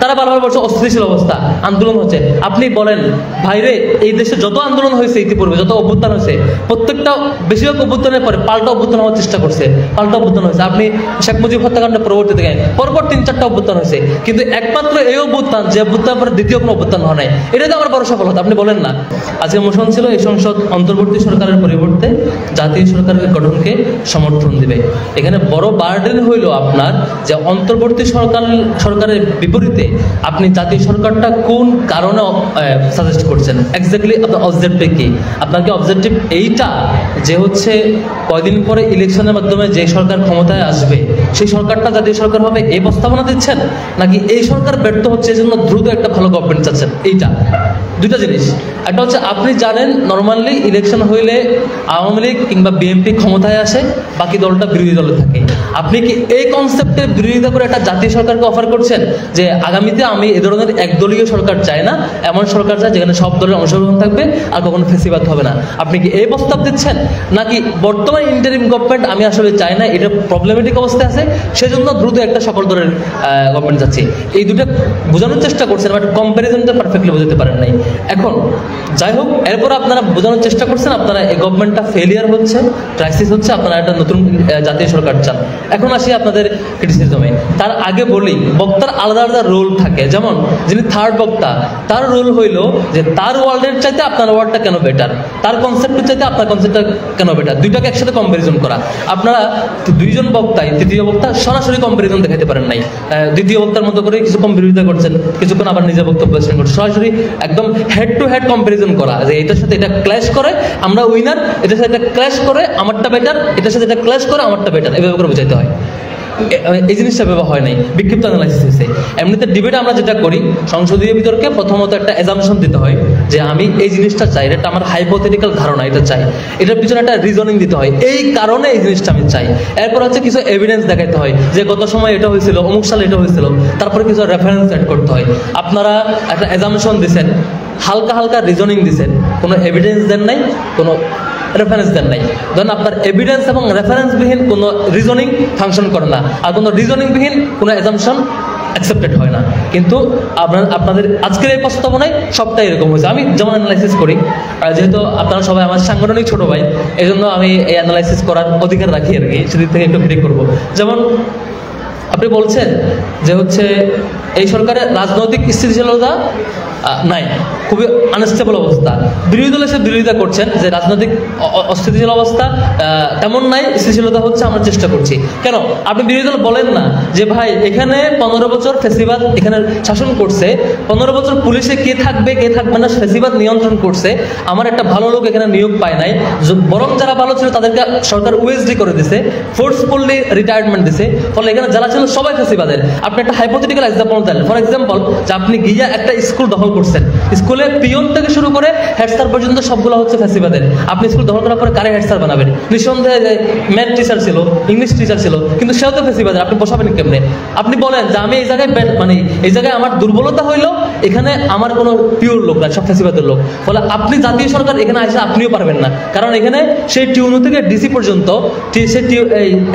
তারা বারবার বলছে অস্থিতিশীল অবস্থা, আন্দোলন হচ্ছে। আপনি বলেন ভাইরে, এই দেশে যত আন্দোলন হয়েছে ইতিপূর্বে, যত অভ্যুত্থান হয়েছে, প্রত্যেকটা বেশিরভাগ অভ্যুত্থানের পরে পাল্টা অভ্যুত্থান হওয়ার চেষ্টা করছে, পাল্টা অভ্যুত্থান হয়েছে। আপনি শেখ মুজিব হত্যাকাণ্ডের পরবর্তীতে পরপর 3-4টা অভ্যুত্থান হয়েছে, কিন্তু একমাত্র এই অভ্যুত্থান যে অভ্যুত্থান পরে দ্বিতীয় কোনো অভ্যুত্থান হয় নাই, এটা তো আমার বড় সফলতা। আপনি বলেন না। আজকে মোশন ছিল এই সংসদ অন্তর্বর্তী সরকারের পরিবর্তে জাতীয় সরকারের গঠনকে সমর্থন দিবে। এখানে বড় বার্ডেন হইল আপনার যে অন্তর্বর্তী সরকারের বিপরীতে আপনি জাতীয় সরকারটা কোন কারণে সাজেস্ট করছেন, এক্স্যাক্টলি আপনার অবজেক্টিভ কি? আপনাকে অবজেক্টিভ এইটা যে হচ্ছে কয়দিন পরে ইলেকশনের মাধ্যমে যে সরকার ক্ষমতায় আসবে সেই সরকারটা জাতীয় সরকার হবে, এই প্রস্তাবনা দিচ্ছেন, নাকি এই সরকার ব্যর্থ হচ্ছে এই জন্য দ্রুত একটা ভালো গভর্নমেন্ট চাচ্ছেন? এইটা দুইটা জিনিস। একটা হচ্ছে আপনি জানেন নর্মালি ইলেকশন হইলে আওয়ামী লীগ কিংবা বিএনপি ক্ষমতায় আসে, বাকি দলটা বিরোধী দলে থাকে। আপনি কি এই কনসেপ্টের বিরোধিতা করে একটা জাতীয় সরকারকে অফার করছেন যে আগামীতে আমি এ ধরনের একদলীয় সরকার চাই না, এমন সরকার চাই যেখানে সব দলের অংশগ্রহণ থাকবে আর কখনো ফেসিবাদ হবে না? আপনি কি এই প্রস্তাব দিচ্ছেন, নাকি বর্তমান ইন্টারিম গভর্নমেন্ট আমি আসলে চাই না, এটা প্রবলেমেটিক অবস্থায় আছে, সেজন্য দ্রুত একটা সকল দলের গভর্নমেন্ট যাচ্ছে? এই দুটো বোঝানোর চেষ্টা করছেন, বাট কম্প্যারিজনটা পারফেক্টলি বোঝাতে পারেন নাই। এখন যাই হোক, এরপর আপনারা বোঝানোর চেষ্টা করছেন আপনারা এই গভর্নমেন্টটা ফেলিয়ার হচ্ছে, ক্রাইসিস হচ্ছে, আপনারা একটা নতুন জাতীয় সরকার চান। এখন আসি আপনাদের ক্রিটিসিজমে। তার আগে বলি, বক্তার আলাদা আলাদা রোল থাকে। যেমন যিনি থার্ড বক্তা, তার রোল হইল যে তার ওয়ার্ল্ডের চাইতে আপনার ওয়ার্ল্ডটা কেন বেটার, তার কনসেপ্টের চাইতে আপনার কনসেপ্টটা কেন বেটার, দুইটাকে একসাথে কম্পারিজন করা। আপনারা দুইজন বক্তাই তৃতীয় বক্তা সরাসরি কম্পারিজন দেখাতে পারেন নাই, দ্বিতীয় বক্তার মতো করে কিছুক্ষণ বিরোধিতা করছেন, কিছুক্ষণ আবার নিজের বক্তব্য করছেন, সরাসরি একদম হেড টু হেড কম্পারিজন করা, যে এটার সাথে এটা ক্ল্যাশ করে আমরা উইনার, এটার সাথে এটা ক্ল্যাশ করে আমারটা বেটার, এটার সাথে এটা ক্ল্যাশ করে আমারটা বেটার, এভাবে করে বোঝাইতে হয়। এই জিনিসটা ব্যবহার হয় নাই, বিক্ষিপ্ত অ্যানালাইসিস হয়েছে। এমনিতে ডিবেটে আমরা যেটা করি, সংসদীয় বিতর্কে প্রথমত একটা অ্যাজাম্পশন দিতে হয় যে আমি এই জিনিসটা চাই, এটা আমার হাইপোথেটিক্যাল ধারণা, এটা চাই, এটার পিছনে একটা রিজনিং দিতে হয়, এই কারণে এই জিনিসটা আমি চাই। এরপর হচ্ছে কিছু এভিডেন্স দেখাতে হয় যে গত সময় এটা হয়েছিল, অমুক সালে এটা হয়েছিল, তারপরে কিছু রেফারেন্স অ্যাড করতে হয়। আপনারা একটা অ্যাজাম্পশন দিচ্ছেন, হালকা হালকা রিজনিং দিচ্ছেন, কোনো এভিডেন্স দেন নাই, কোনো রেফারেন্স দেন নাই। ধরেন আপনার এভিডেন্স এবং রেফারেন্সবিহীন কোনো রিজনিং ফাংশন করে না, আর কোনো রিজনিংবিহীন কোনো অ্যাজাম্পশন অ্যাকসেপ্টেড হয় না। কিন্তু আপনাদের আজকের এই প্রস্তাবনায় সবটাই এরকম হয়েছে। আমি যেমন অ্যানালাইসিস করি, যেহেতু আপনারা সবাই আমার সাংগঠনিক ছোট ভাই, এই জন্য আমি এই অ্যানালাইসিস করার অধিকার রাখি আর কি, সেদিক থেকে একটু ক্রিটিক করবো। যেমন আপনি বলছেন যে হচ্ছে এই সরকারের রাজনৈতিক স্থিতিশীলতা নাই, খুবই আনস্টেবল অবস্থা। বিরোধী দল এসে বিরোধিতা করছেন যে রাজনৈতিক অস্থিতিশীল অবস্থা তেমন নাই, স্থিতিশীলতা হচ্ছে, আমরা চেষ্টা করছি। কেন আপনি বিরোধী দল বলেন না যে ভাই এখানে 15 বছর ফ্যাসিবাদ এখানে শাসন করছে, 15 বছর পুলিশে কে থাকবে কে থাকবে না ফ্যাসিবাদ নিয়ন্ত্রণ করছে, আমার একটা ভালো লোক এখানে নিয়োগ পায় নাই, বরং যারা ভালো ছিল তাদেরকে সরকার ওএসডি করে দিছে, ফোর্সফুলি রিটায়ারমেন্ট দিছে, ফলে এখানে যারা ছিল সবাই ফ্যাসিবাদের। আপনি একটা হাইপোথেটিক্যাল এক্সাম্পল দেন, ফর এক্সাম্পল যে আপনি গিয়া একটা স্কুল দখল করছেন, স্কুলে পিয়ন থেকে শুরু করে হেড স্যার পর্যন্ত সবগুলো হচ্ছে ফ্যাসিবাদের। আপনি স্কুল দখল করার পরে কারে হেড স্যার বানাবেন? নিঃসন্দেহে ম্যাথ টিচার ছিল, ইংলিশ টিচার ছিল, কিন্তু সেও তো ফ্যাসিবাদের, আপনি বসাবেন কেমনে? আপনি বলেন যে আমি এই জায়গায় মানে এই জায়গায় আমার দুর্বলতা হইলো, এখানে আমার কোনো পিওর লোক না, সব ফ্যাসিবাদের লোক। ফলে আপনি জাতীয় সরকার এখানে আসলে আপনিও পারবেন না, কারণ এখানে সেই টিউনো থেকে ডিসি পর্যন্ত, সেই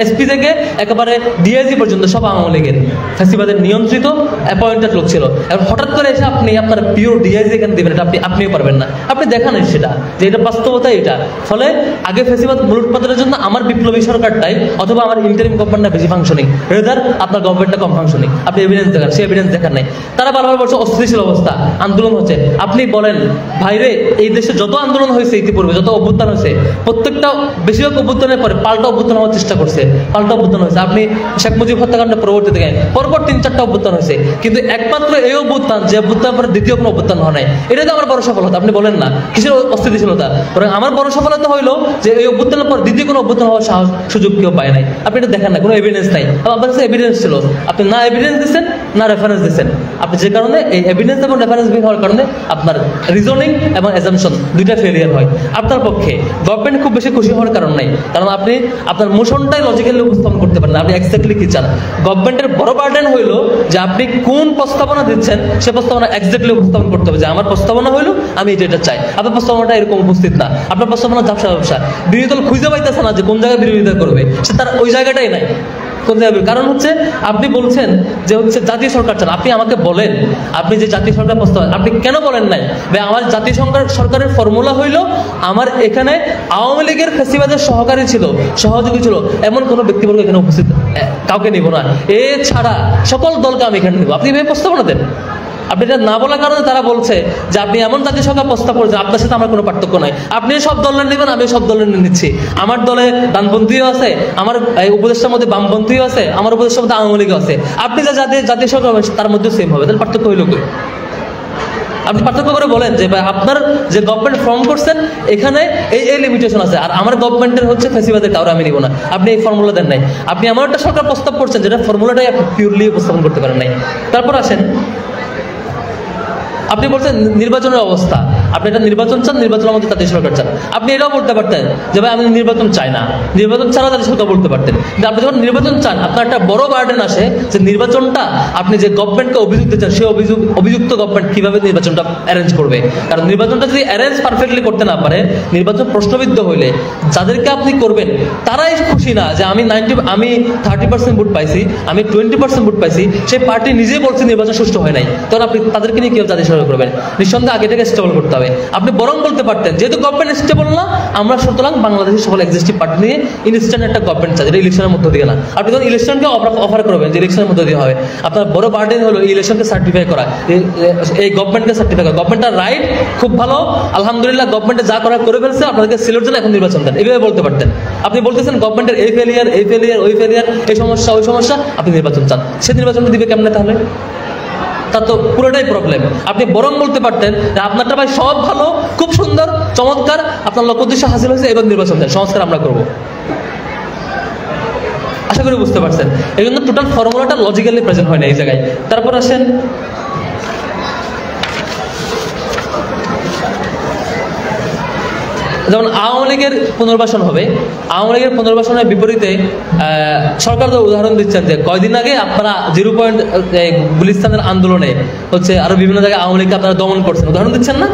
এসপি থেকে একেবারে ডিআইজি পর্যন্ত সব আওয়ামী লীগের ফ্যাসিবাদের নিয়ন্ত্রিত অ্যাপয়েন্টেড লোক ছিল। এখন হঠাৎ করে এসে আপনি আপনার পিওর ডিআইজি এখানে দেবেন, এটা আপনিও পারবেন না। আপনি দেখান সেটা যে এটা বাস্তবতা এটা। ফলে আগে ফ্যাসিবাদ মূলোৎপাটনের জন্য আমার বিপ্লবী সরকারটাই অথবা আমার ইন্টারিম গভর্নমেন্টটা বেশি ফাংশনিং, রেদার আপনার গভর্নমেন্টটা কম ফাংশনিং। আপনি এভিডেন্স দেখান, সেই এভিডেন্স দেখান নাই। তারা বারবার বলছে অস্থিতিশীল অবস্থা, আন্দোলন হচ্ছে। আপনি বলেন ভাইরে, এই দেশে যত আন্দোলন হয়েছে ইতিপূর্বে, যত অভ্যুত্থান হয়েছে, প্রত্যেকটা বেশিরভাগ অভ্যুত্থানের পরে পাল্টা অভ্যুত্থান হওয়ার চেষ্টা করছে, পাল্টা অভ্যুত্থান হয়েছে। আপনি শেখ মুজিব হত্যাকাণ্ডের পরবর্তীতে পরপর 3-4টা অভ্যুত্থান হয়েছে, কিন্তু একমাত্র এই অভ্যুত্থান যে অভ্যুত্থান পরে দ্বিতীয় কোনো অভ্যুত্থান হয় নাই, এটা তো আমার বড় সফলতা। আপনি বলেন না কিসের অস্থিতিশীলতা, বরং আমার বড় সফলতা হইলো যে এই অভ্যুত্থানের পর দ্বিতীয় কোনো অভ্যুত্থান হওয়ার সাহস সুযোগ কেউ পায় নাই। আপনি এটা দেখেন না, কোনো এভিডেন্স নাই। আপনার কাছে এভিডেন্স ছিল, আপনি না এভিডেন্স দিচ্ছেন না রেফারেন্স দিচ্ছেন। আপনি যে কারণে এই এভিডেন্স এবং রেফারেন্স বিহীন হওয়ার কারণে আপনার রিজনিং এবং অ্যাজাম্পশন দুইটা ফেলিয়ার হয়। আপনার পক্ষে গভর্নমেন্ট খুব বেশি খুশি হওয়ার কারণ নাই, কারণ আপনি আপনার মোশনটাই লজিক্যালি উপস্থাপন করতে পারেন, আপনি এক্স্যাক্টলি কি চান। গভর্নমেন্টের বড় বার্ডেন হইলো যে আপনি কোন প্রস্তাবনা দিচ্ছেন সে প্রস্তাবনা এক্স্যাক্টলি উপস্থাপন করতে হবে, যে আমার প্রস্তাবনা হইলো আমি এটা চাই। আপনার প্রস্তাবনাটা এরকম উপস্থিত না, আপনার প্রস্তাবনা ঝাপসা ব্যবসা। বিরোধী দল খুঁজে পাইতেছে না যে কোন জায়গায় বিরোধিতা করবে, সে তার ওই জায়গাটাই নাই। কোন জায়গায়, কারণ হচ্ছে আপনি বলছেন যে হচ্ছে জাতীয় সরকার চান। আপনি আমাকে বলেন, আপনি যে জাতীয় সরকার প্রস্তাব আপনি কেন বলেন নাই? ভাই আমার জাতীয় সরকারের ফর্মুলা হইল, আমার এখানে আওয়ামী লীগের ফেসিবাদের সহকারী ছিল, সহযোগী ছিল, এমন কোনো ব্যক্তিবর্গ এখানে উপস্থিত কাউকে নিব না, এছাড়া সকল দলকে আমি এখানে নিব। আপনি ভেবে প্রস্তাবনা দেন। আপনি এটা না বলার কারণে তারা বলছে যে আপনি এমন জাতীয় সরকার প্রস্তাব করেছেন, আপনার সাথে আমার কোনো পার্থক্য নাই, আপনি সব দলের নেবেন, আমি সব দলের নিচ্ছি। আমার দলে ডানপন্থীও আছে, আমার উপদেষ্টার মধ্যে বামপন্থীও আছে, আমার উপদেষ্টার মধ্যে আওয়ামী লীগও আছে, আপনি যা জাতীয় সরকার তার মধ্যে সেম হবে, তাহলে পার্থক্য হইল কই? আপনি পার্থক্য করে বলেন যে ভাই আপনার যে গভর্নমেন্ট ফর্ম করছেন এখানে এই লিমিটেশন আছে, আর আমার গভর্নমেন্টের হচ্ছে ফেসিবাদের কাউরে আমি নিব না। আপনি এই ফর্মুলা দেন নাই। আপনি এমন একটা সরকার প্রস্তাব করছেন যেটা ফর্মুলাটাই আপনি পিওরলি উপস্থাপন করতে পারেন নাই। তারপর আসেন, আপনি বলছেন নির্বাচনের অবস্থা, আপনি একটা নির্বাচন চান, নির্বাচনের মধ্যে জাতীয় সরকার চান। আপনি এটাও বলতে পারতেন যে ভাই আমি নির্বাচন চাই না, নির্বাচন ছাড়া জাতীয় সরকার বলতে পারতেন। কিন্তু আপনি যখন নির্বাচন চান, আপনার একটা বড় বার্ডেন আসে যে নির্বাচনটা আপনি যে গভর্নমেন্টকে অভিযোগ দিচ্ছেন, সেই অভিযুক্ত গভর্নমেন্ট কিভাবে নির্বাচনটা অ্যারেঞ্জ করবে। কারণ নির্বাচনটা যদি অ্যারেঞ্জ পারফেক্টলি করতে না পারে, নির্বাচন প্রশ্নবিদ্ধ হইলে যাদেরকে আপনি করবেন তারাই খুশি না যে আমি 30% ভোট পাইছি, আমি 20% ভোট পাইছি, সেই পার্টি নিজেই বলছে নির্বাচন সুষ্ঠু হয় নাই, তখন আপনি তাদেরকে নিয়ে কেউ জাতীয় সরকার করবেন? নিঃসন্দেহে আগে থেকে স্টেবল করতে হবে। আপনি বরং বলতে পারতেন যেহেতু গভর্নমেন্ট স্টেবল না, আমরা সুতরাং বাংলাদেশের সকল এক্সিস্টিভ পার্টি নিয়ে ইনস্ট্যান্ট একটা গভর্নমেন্ট চাই, যেটা ইলেকশনের মধ্যে দিয়ে না। আপনি যখন ইলেকশনকে অফার করবেন যে ইলেকশনের মধ্যে দিয়ে হবে, আপনার বড় বার্ডেন হলো ইলেকশনকে সার্টিফাই করা, এই গভর্নমেন্টকে সার্টিফাই করা। গভর্নমেন্টের রাইট খুব ভালো, আলহামদুলিল্লাহ গভর্নমেন্টে যা করা করে ফেলছে, আপনাদেরকে সিলেক্ট জন্য এখন নির্বাচন দেন, এইভাবে বলতে পারতেন। আপনি বলতেছেন গভর্নমেন্টের এই ফেলিয়ার, ওই ফেলিয়ার, এই সমস্যা, ওই সমস্যা, আপনি নির্বাচন চান, সে নির্বাচনটা দিবে কেমনে তাহলে? তার তো পুরোটাই প্রবলেম। আপনি বরং বলতে পারতেন যে আপনারটা ভাই সব ভালো, খুব সুন্দর, চমৎকার, আপনার লক্ষ্য উদ্দেশ্য হাসিল হয়েছে, এবার নির্বাচন দেন, সংস্কার আমরা করবো। আশা করি বুঝতে পারছেন। এই জন্য টোটাল ফর্মুলাটা লজিক্যালি প্রেজেন্ট হয় না এই জায়গায়। তারপর আসেন, যেমন আওয়ামী লীগের পুনর্বাসন হবে, আওয়ামী লীগের পুনর্বাসনের বিপরীতে সরকার তো উদাহরণ দিচ্ছেন যে কয়দিন আগে আপনারা 0 পয়েন্ট গুলিস্তানের আন্দোলনে হচ্ছে আরো বিভিন্ন জায়গায় আওয়ামী লীগকে আপনারা দমন করছেন, উদাহরণ দিচ্ছেন না?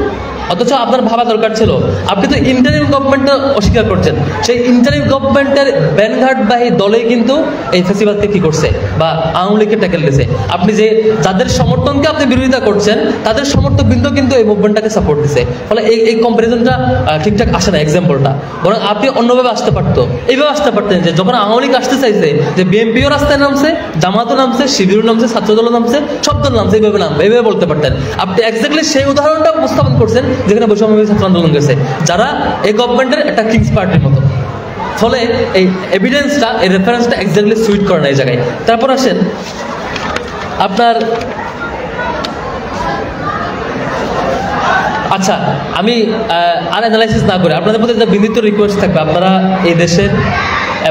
অথচ আপনার ভাবা দরকার ছিল, আপনি তো ইন্টারিম গভর্নমেন্টটা অস্বীকার করছেন, সেই ইন্টারিম গভর্নমেন্টের ব্যানঘাটবাহী দলেই কিন্তু এই ফেসিবাদকে কি করছে বা আওয়ামী লীগকে ট্যাকেল দিয়েছে। আপনি যে যাদের সমর্থনকে আপনি বিরোধিতা করছেন, তাদের সমর্থকবৃন্দ কিন্তু এই মুভমেন্টটাকে সাপোর্ট দিচ্ছে। ফলে এই কম্পারিজনটা ঠিকঠাক আসে না এক্সাম্পলটা, বরং আপনি অন্যভাবে আসতে পারতো, এইভাবে আসতে পারতেন যে যখন আওয়ামী লীগ আসতে চাইছে, যে বিএনপিও রাস্তায় নামছে, জামাতও নামছে, শিবিরও নামছে, ছাত্রদলও নামছে, সব দল নামছে, এইভাবে নামবে, এইভাবে বলতে পারতেন। আপনি এক্স্যাক্টলি সেই উদাহরণটা উপস্থাপন করছেন যেখানে বৈষম্য ছাত্র আন্দোলন গেছে, যারা এই গভর্নমেন্টের একটা কিংস পার্টির মতো। ফলে এই এভিডেন্সটা, এই রেফারেন্সটা এক্স্যাক্টলি সুইট করে না এই জায়গায়। তারপর আসেন আপনার, আচ্ছা আমি আর অ্যানালাইসিস না করে আপনাদের প্রতি একটা বিনীত রিকোয়েস্ট থাকবে, আপনারা এই দেশের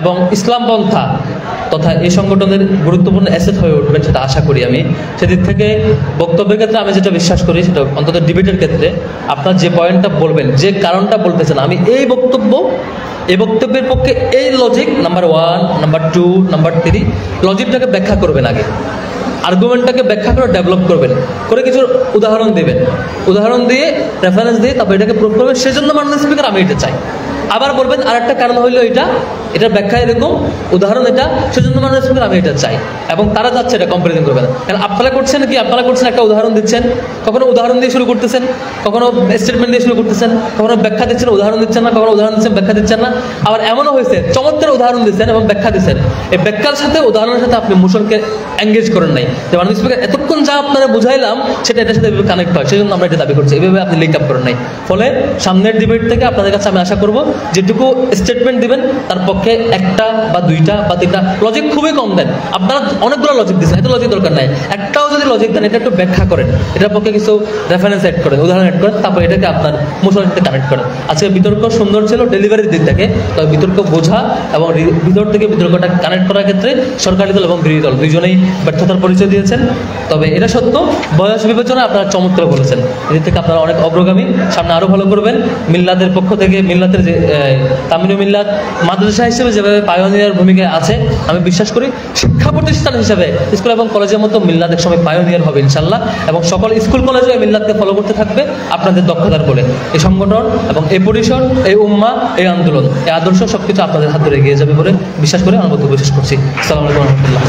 এবং ইসলামপন্থা তথা এই সংগঠনের গুরুত্বপূর্ণ অ্যাসেট হয়ে উঠবেন, সেটা আশা করি আমি। সেদিক থেকে বক্তব্যের ক্ষেত্রে আমি যেটা বিশ্বাস করি, সেটা অন্তত ডিবেটের ক্ষেত্রে আপনার যে পয়েন্টটা বলবেন, যে কারণটা বলতেছেন, আমি এই বক্তব্যের পক্ষে এই লজিক নাম্বার 1, নাম্বার 2, নাম্বার 3 লজিকটাকে ব্যাখ্যা করবেন, আগে আর্গুমেন্টটাকে ব্যাখ্যা করে ডেভেলপ করবেন, করে কিছু উদাহরণ দেবেন, উদাহরণ দিয়ে রেফারেন্স দিয়ে তারপর এটাকে প্রুভ করবেন। সেজন্য মাননীয় স্পিকার আমি এটা চাই। আবার বলবেন আরেকটা কারণ হইলো এটার ব্যাখ্যা এরকম, উদাহরণ এটা, সেজন্য মাননীয় স্পিকার আমি এটা চাই। এবং তারা যাচ্ছে এটা কম্পারিজন করবেন। কারণ আপনারা করছেন কি, আপনারা করছেন একটা উদাহরণ দিচ্ছেন, কখনো উদাহরণ দিয়ে শুরু করতেছেন, কখনো স্টেটমেন্ট দিয়ে শুরু করতেছেন, কখনো ব্যাখ্যা দিচ্ছেন, উদাহরণ দিচ্ছেন না, কখনো উদাহরণ দিচ্ছেন, ব্যাখ্যা দিচ্ছেন না। আবার এমনও হয়েছে চমৎকার উদাহরণ দিচ্ছেন এবং ব্যাখ্যা দিচ্ছেন, এই ব্যাখ্যার সাথে উদাহরণের সাথে আপনি মোশনকে এঙ্গেজ করেন নাই। যে মাননীয় স্পিকার এতক্ষণ যা আপনারা বুঝাইলাম সেটা এটার সাথে কানেক্ট হয়, সেজন্য আমরা এটা দাবি করছি, এভাবে আপনি লিঙ্ক আপ করেন নাই। ফলে সামনের ডিবেট থেকে আপনাদের কাছে আমি আশা করবো যেটুকু স্টেটমেন্ট দিবেন তার পক্ষে 1টা বা 2টা বা 3টা লজিক খুবই কম দেন। আপনারা অনেকগুলো লজিক দিচ্ছেন, এত লজিক দরকার নাই, একটাও যদি লজিক দেন এটা একটু ব্যাখ্যা করেন, এটার পক্ষে কিছু রেফারেন্স অ্যাড করেন, উদাহরণ অ্যাড করেন, তারপর এটাকে আপনার মোশনের সাথে কানেক্ট করেন। আজকে বিতর্ক সুন্দর ছিল ডেলিভারির দিক থেকে, তবে বিতর্ক বোঝা এবং ভিতর থেকে বিতর্কটা কানেক্ট করার ক্ষেত্রে সরকারি দল এবং বিরোধী দল দুইজনেই ব্যর্থতার পরিচয় দিয়েছেন। তবে এটা সত্য, বয়স বিবেচনা আপনারা চমৎকার বলেছেন, এদিক থেকে আপনারা অনেক অগ্রগামী, সামনে আরো ভালো করবেন। মিল্লাতের পক্ষ থেকে, মিল্লাতের যে তামিল মিল্লাত মাদ্রাসা হিসেবে যেভাবে পায়োনিয়ার ভূমিকা আছে, আমি বিশ্বাস করি শিক্ষা প্রতিষ্ঠান হিসেবে স্কুল এবং কলেজের মতো মিল্লাত এক সময় পায়োনিয়ার হবে ইনশাল্লাহ, এবং সকল স্কুল কলেজে এই মিল্লাতকে ফলো করতে থাকবে আপনাদের দক্ষতার বলে। এই সংগঠন এবং এই পরিসর, এই উম্মাহ, এই আন্দোলন, এই আদর্শ সবকিছু আপনাদের হাত ধরে এগিয়ে যাবে বলে বিশ্বাস করে আমার বক্তব্য শেষ করছি। আসসালামু আলাইকুম ওয়া রাহমাতুল্লাহ।